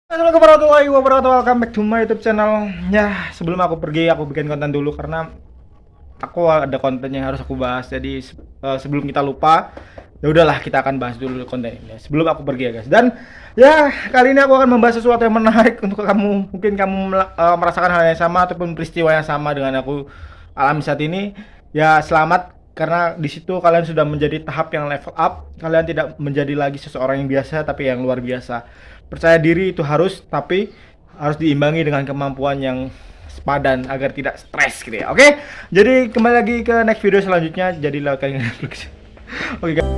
Assalamualaikum warahmatullahi wabarakatuh. Welcome back to my YouTube channel. Ya, sebelum aku pergi, aku bikin konten dulu karena aku ada konten yang harus aku bahas. Jadi sebelum kita lupa, ya udahlah kita akan bahas dulu konten ini sebelum aku pergi ya guys. Dan ya kali ini aku akan membahas sesuatu yang menarik untuk kamu. Mungkin kamu merasakan hal yang sama ataupun peristiwa yang sama dengan aku alami saat ini. Ya selamat karena di situ kalian sudah menjadi tahap yang level up. Kalian tidak menjadi lagi seseorang yang biasa tapi yang luar biasa. Percaya diri itu harus, tapi harus diimbangi dengan kemampuan yang sepadan agar tidak stres gitu ya. Oke, jadi kembali lagi ke next video selanjutnya. Jadi lakukan Netflix. Oke guys.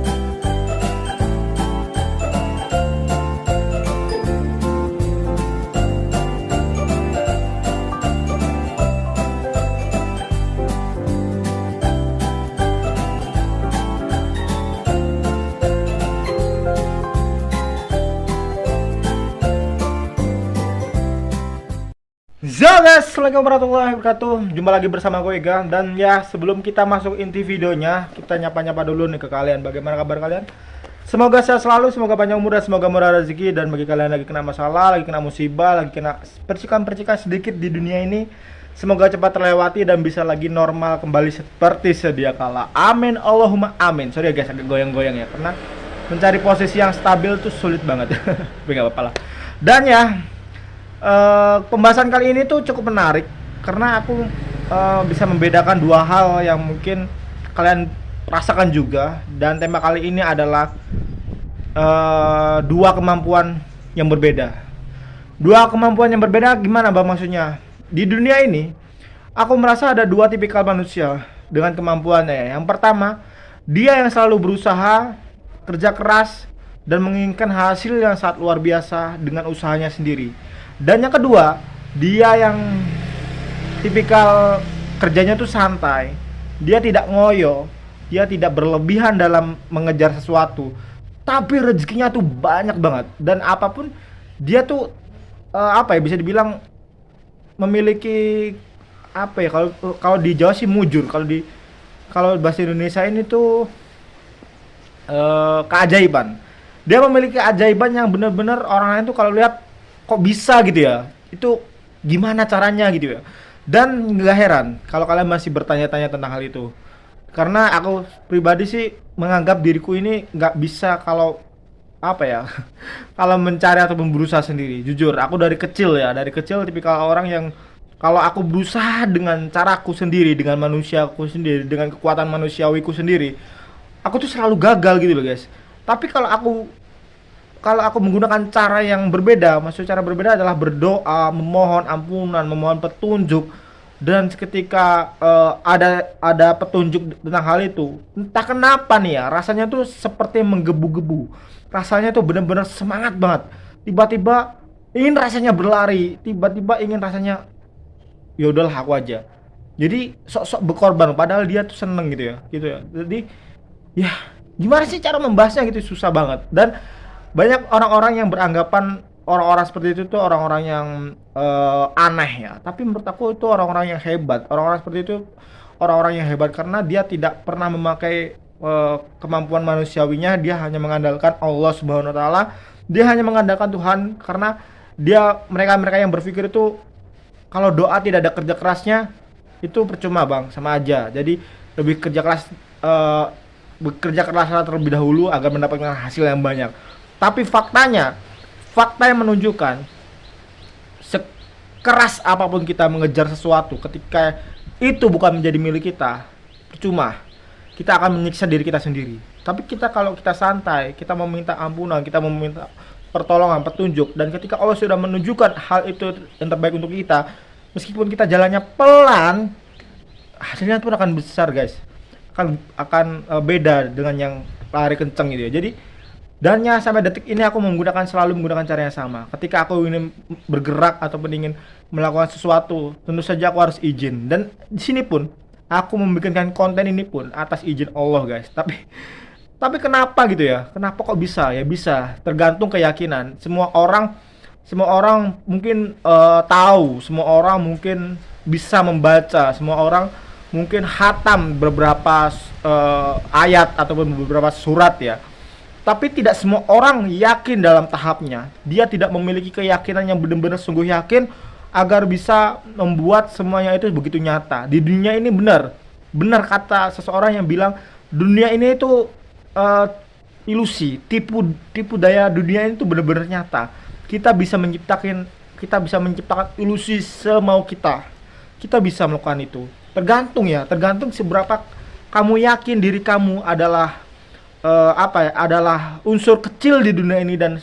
Guys, assalamualaikum warahmatullahi wabarakatuh. Jumpa lagi bersama gue Ega. Dan ya sebelum kita masuk inti videonya, kita nyapa-nyapa dulu nih ke kalian. Bagaimana kabar kalian? Semoga sehat selalu, semoga panjang umur dan semoga murah rezeki. Dan bagi kalian lagi kena masalah, lagi kena musibah, lagi kena percikan-percikan sedikit di dunia ini, semoga cepat terlewati dan bisa lagi normal kembali seperti sedia kala. Amin, Allahumma amin. Sorry ya guys, agak goyang-goyang ya, karena mencari posisi yang stabil tuh sulit banget. Tapi gak apa-apa lah. Dan ya pembahasan kali ini tuh cukup menarik karena aku bisa membedakan dua hal yang mungkin kalian rasakan juga. Dan tema kali ini adalah dua kemampuan yang berbeda. Dua kemampuan yang berbeda gimana bang maksudnya? Di dunia ini aku merasa ada dua tipikal manusia dengan kemampuannya. Yang pertama, dia yang selalu berusaha, kerja keras, dan menginginkan hasil yang sangat luar biasa dengan usahanya sendiri. Dan yang kedua, dia yang tipikal kerjanya tuh santai. Dia tidak ngoyo, dia tidak berlebihan dalam mengejar sesuatu. Tapi rezekinya tuh banyak banget. Dan apapun dia tuh bisa dibilang memiliki kalau di Jawa sih mujur, kalau bahasa Indonesia ini tuh keajaiban. Dia memiliki keajaiban yang benar-benar orang lain tuh kalau lihat kok bisa gitu ya, itu gimana caranya gitu ya. Dan nggak heran kalau kalian masih bertanya-tanya tentang hal itu, karena aku pribadi sih menganggap diriku ini nggak bisa kalau kalau mencari atau berusaha sendiri. Jujur aku dari kecil tipikal orang yang kalau aku berusaha dengan caraku sendiri, dengan manusiaku sendiri, dengan kekuatan manusiawiku sendiri, aku tuh selalu gagal gitu loh guys. Tapi kalau aku menggunakan cara yang berbeda, maksud cara berbeda adalah berdoa, memohon ampunan, memohon petunjuk, dan ketika ada petunjuk tentang hal itu, entah kenapa nih ya, rasanya tuh seperti menggebu-gebu, rasanya tuh benar-benar semangat banget. Tiba-tiba ingin rasanya berlari, tiba-tiba ingin rasanya ya udahlah aku aja. Jadi sok-sok berkorban, padahal dia tuh seneng gitu ya. Jadi ya gimana sih cara membahasnya gitu, susah banget. Dan banyak orang-orang yang beranggapan orang-orang seperti itu tuh orang-orang yang aneh ya. Tapi menurut aku itu orang-orang yang hebat. Orang-orang seperti itu orang-orang yang hebat karena dia tidak pernah memakai kemampuan manusiawinya. Dia hanya mengandalkan Allah Subhanahu wa taala. Dia hanya mengandalkan Tuhan karena mereka yang berpikir itu kalau doa tidak ada kerja kerasnya itu percuma bang, sama aja. Jadi lebih bekerja keras terlebih dahulu agar mendapatkan hasil yang banyak. Tapi fakta yang menunjukkan sekeras apapun kita mengejar sesuatu, ketika itu bukan menjadi milik kita, percuma. Kita akan menyiksa diri kita sendiri. Tapi kalau kita santai, kita meminta ampunan, kita meminta pertolongan, petunjuk, dan ketika Allah sudah menunjukkan hal itu yang terbaik untuk kita, meskipun kita jalannya pelan, hasilnya pun akan besar guys. Akan beda dengan yang lari kenceng gitu ya. Jadi sampai detik ini aku selalu menggunakan cara yang sama. Ketika aku ingin bergerak ataupun ingin melakukan sesuatu, tentu saja aku harus izin. Dan di sini pun aku membikinkan konten ini pun atas izin Allah guys. Tapi kenapa gitu ya? Kenapa kok bisa? Ya bisa, tergantung keyakinan. Semua orang mungkin tahu, semua orang mungkin bisa membaca, semua orang mungkin hatam beberapa ayat ataupun beberapa surat ya. Tapi tidak semua orang yakin dalam tahapnya. Dia tidak memiliki keyakinan yang benar-benar sungguh yakin agar bisa membuat semuanya itu begitu nyata. Di dunia ini benar. Benar kata seseorang yang bilang dunia ini itu eh, ilusi, tipu daya dunia ini tuh benar-benar nyata. Kita bisa menciptakan ilusi semau kita. Kita bisa melakukan itu. Tergantung seberapa kamu yakin diri kamu adalah adalah unsur kecil di dunia ini dan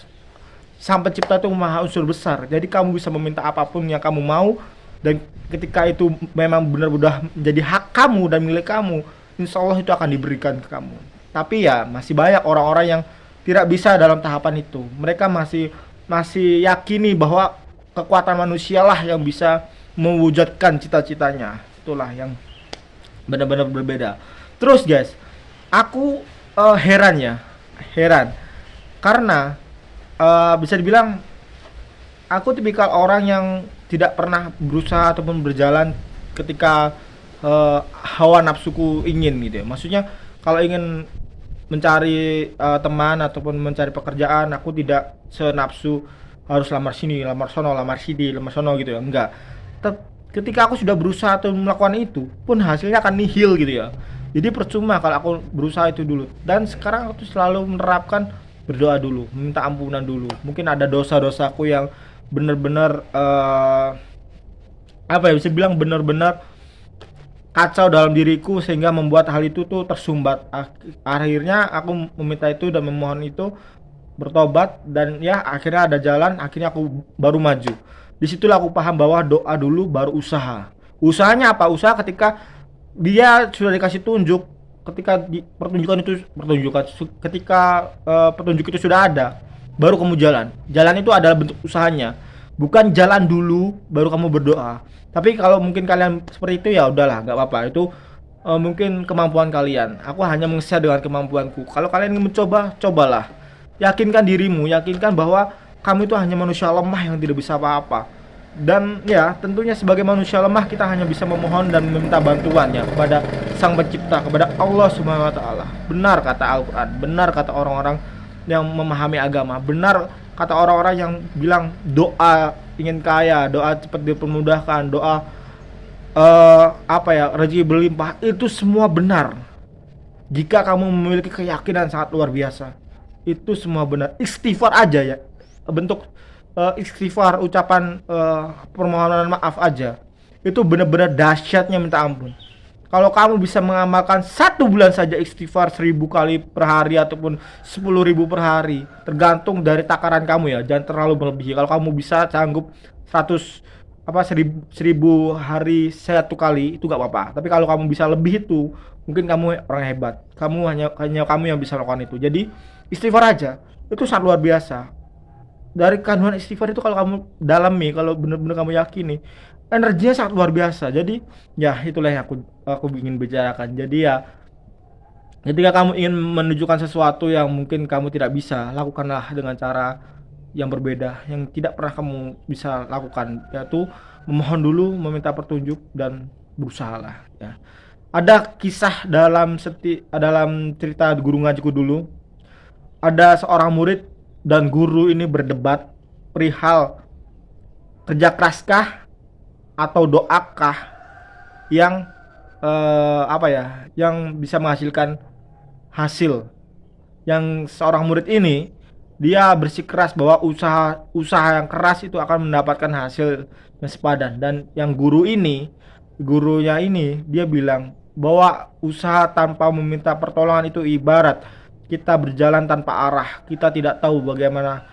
sang pencipta itu maha unsur besar. Jadi kamu bisa meminta apapun yang kamu mau, dan ketika itu memang benar-benar menjadi hak kamu dan milik kamu, insya Allah itu akan diberikan ke kamu. Tapi ya masih banyak orang-orang yang tidak bisa dalam tahapan itu. Mereka masih masih yakini bahwa kekuatan manusia lah yang bisa mewujudkan cita-citanya. Itulah yang benar-benar berbeda. Terus guys, aku heran karena bisa dibilang aku tipikal orang yang tidak pernah berusaha ataupun berjalan ketika hawa nafsuku ingin gitu ya. Maksudnya kalau ingin mencari teman ataupun mencari pekerjaan, aku tidak senafsu harus lamar sini, lamar sono, lamar sini, lamar sono gitu ya. Enggak. Ketika aku sudah berusaha atau melakukan itu, pun hasilnya akan nihil gitu ya. Jadi percuma kalau aku berusaha itu dulu. Dan sekarang aku tuh selalu menerapkan berdoa dulu, minta ampunan dulu. Mungkin ada dosa-dosaku yang benar-benar apa ya, bisa bilang benar-benar kacau dalam diriku sehingga membuat hal itu tuh tersumbat. Akhirnya aku meminta itu dan memohon itu, bertobat, dan ya akhirnya ada jalan, akhirnya aku baru maju. Disitulah aku paham bahwa doa dulu baru usaha. Usahanya apa? Usaha ketika dia sudah dikasih tunjuk, ketika ketika petunjuk itu sudah ada, baru kamu jalan itu adalah bentuk usahanya, bukan jalan dulu baru kamu berdoa. Tapi kalau mungkin kalian seperti itu ya udahlah, nggak apa-apa, itu mungkin kemampuan kalian. Aku hanya mengeser dengan kemampuanku. Kalau kalian ingin mencoba, cobalah. Yakinkan dirimu, yakinkan bahwa kamu itu hanya manusia lemah yang tidak bisa apa-apa. Dan ya tentunya sebagai manusia lemah kita hanya bisa memohon dan meminta bantuannya kepada sang pencipta, kepada Allah Subhanahu wa taala. Benar kata Al-Qur'an, benar kata orang-orang yang memahami agama, benar kata orang-orang yang bilang doa ingin kaya, doa cepat dipermudahkan, doa rezeki berlimpah, itu semua benar. Jika kamu memiliki keyakinan sangat luar biasa, itu semua benar. Istighfar aja ya, bentuk istighfar, ucapan permohonan maaf aja, itu benar-benar dahsyatnya minta ampun. Kalau kamu bisa mengamalkan 1 bulan saja istighfar 1000 kali per hari ataupun 10.000 per hari, tergantung dari takaran kamu ya, jangan terlalu melebihi. Kalau kamu bisa sanggup 1000 hari 1 kali, itu gak apa-apa. Tapi kalau kamu bisa lebih, itu mungkin kamu orang hebat. Hanya kamu yang bisa melakukan itu. Jadi istighfar aja, itu sangat luar biasa. Dari kandungan istighfar itu kalau kamu dalami, kalau benar-benar kamu yakini, energinya sangat luar biasa. Jadi ya itulah yang aku ingin bicarakan. Jadi ya ketika kamu ingin menunjukkan sesuatu yang mungkin kamu tidak bisa, lakukanlah dengan cara yang berbeda, yang tidak pernah kamu bisa lakukan, yaitu memohon dulu, meminta petunjuk, dan berusahalah ya. Ada kisah dalam cerita guru ngajiku dulu. Ada seorang murid dan guru ini berdebat perihal kerja keraskah atau doakah yang yang bisa menghasilkan hasil. Yang seorang murid ini dia bersikeras bahwa usaha yang keras itu akan mendapatkan hasil yang sepadan, dan yang gurunya ini dia bilang bahwa usaha tanpa meminta pertolongan itu ibarat kita berjalan tanpa arah. Kita tidak tahu bagaimana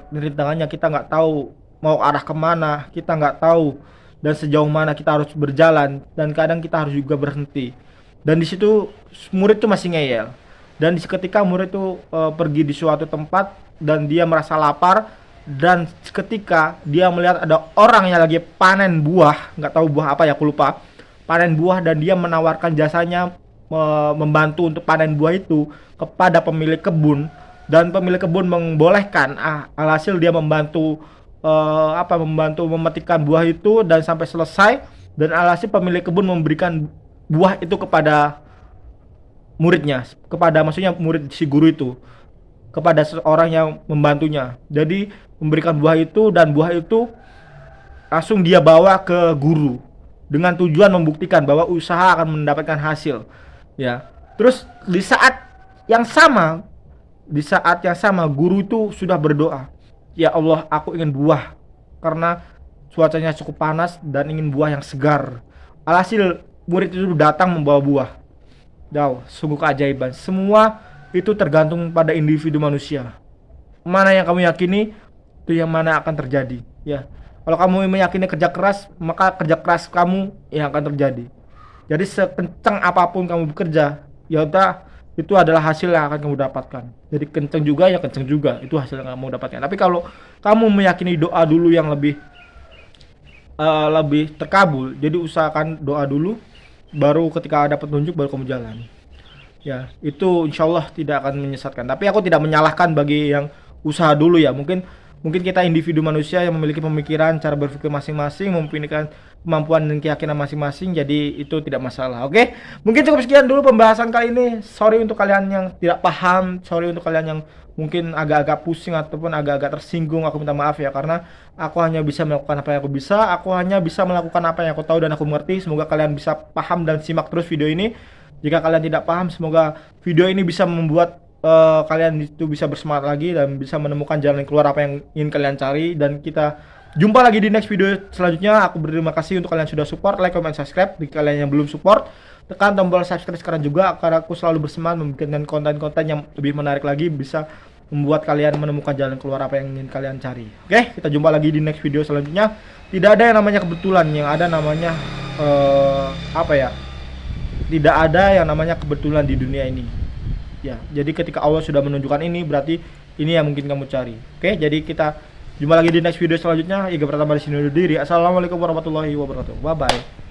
rintangannya, kita nggak tahu mau arah kemana, kita nggak tahu dan sejauh mana kita harus berjalan, dan kadang kita harus juga berhenti. Dan di situ murid itu masih ngeyel. Dan ketika murid itu pergi di suatu tempat dan dia merasa lapar, dan ketika dia melihat ada orang yang lagi panen buah, nggak tahu buah apa ya, aku lupa, panen buah, dan dia menawarkan jasanya membantu untuk panen buah itu kepada pemilik kebun, dan pemilik kebun membolehkan. Alhasil dia membantu memetikkan buah itu dan sampai selesai, dan alhasil pemilik kebun memberikan buah itu kepada muridnya, maksudnya murid si guru itu. kepada seseorang yang membantunya. Jadi memberikan buah itu, dan buah itu langsung dia bawa ke guru dengan tujuan membuktikan bahwa usaha akan mendapatkan hasil. Ya. Terus di saat yang sama guru itu sudah berdoa, "Ya Allah, aku ingin buah karena cuacanya cukup panas dan ingin buah yang segar." Alhasil murid itu datang membawa buah. Wow, sungguh keajaiban. Semua itu tergantung pada individu manusia. Mana yang kamu yakini, itu yang mana akan terjadi. Ya, kalau kamu meyakini kerja keras, maka kerja keras kamu yang akan terjadi. Jadi sekencang apapun kamu bekerja, ya udah, itu adalah hasil yang akan kamu dapatkan. Jadi kenceng juga ya kenceng juga, itu hasil yang kamu dapatkan. Tapi kalau kamu meyakini doa dulu yang lebih terkabul, jadi usahakan doa dulu, baru ketika ada petunjuk baru kamu jalan. Ya, itu insya Allah tidak akan menyesatkan. Tapi aku tidak menyalahkan bagi yang usaha dulu ya. Mungkin kita individu manusia yang memiliki pemikiran, cara berpikir masing-masing, mempunyai kemampuan dan keyakinan masing-masing, jadi itu tidak masalah. Oke, mungkin cukup sekian dulu pembahasan kali ini. Sorry untuk kalian yang tidak paham, sorry untuk kalian yang mungkin agak-agak pusing ataupun agak-agak tersinggung. Aku minta maaf ya, karena aku hanya bisa melakukan apa yang aku bisa. Aku hanya bisa melakukan apa yang aku tahu dan aku mengerti. Semoga kalian bisa paham dan simak terus video ini. Jika kalian tidak paham, semoga video ini bisa membuat kalian itu bisa bersemangat lagi dan bisa menemukan jalan keluar apa yang ingin kalian cari. Dan kita jumpa lagi di next video selanjutnya. Aku berterima kasih untuk kalian yang sudah support, like, comment, subscribe. Bagi kalian yang belum support, tekan tombol subscribe sekarang juga, karena aku selalu bersemangat membuat konten-konten yang lebih menarik lagi, bisa membuat kalian menemukan jalan keluar apa yang ingin kalian cari. Oke, kita jumpa lagi di next video selanjutnya. Tidak ada yang namanya kebetulan, yang ada namanya tidak ada yang namanya kebetulan di dunia ini. Ya, jadi ketika Allah sudah menunjukkan ini, berarti ini yang mungkin kamu cari. Oke, jadi kita jumpa lagi di next video selanjutnya. Iga pertama di sini undur diri. Assalamualaikum warahmatullahi wabarakatuh. Bye bye.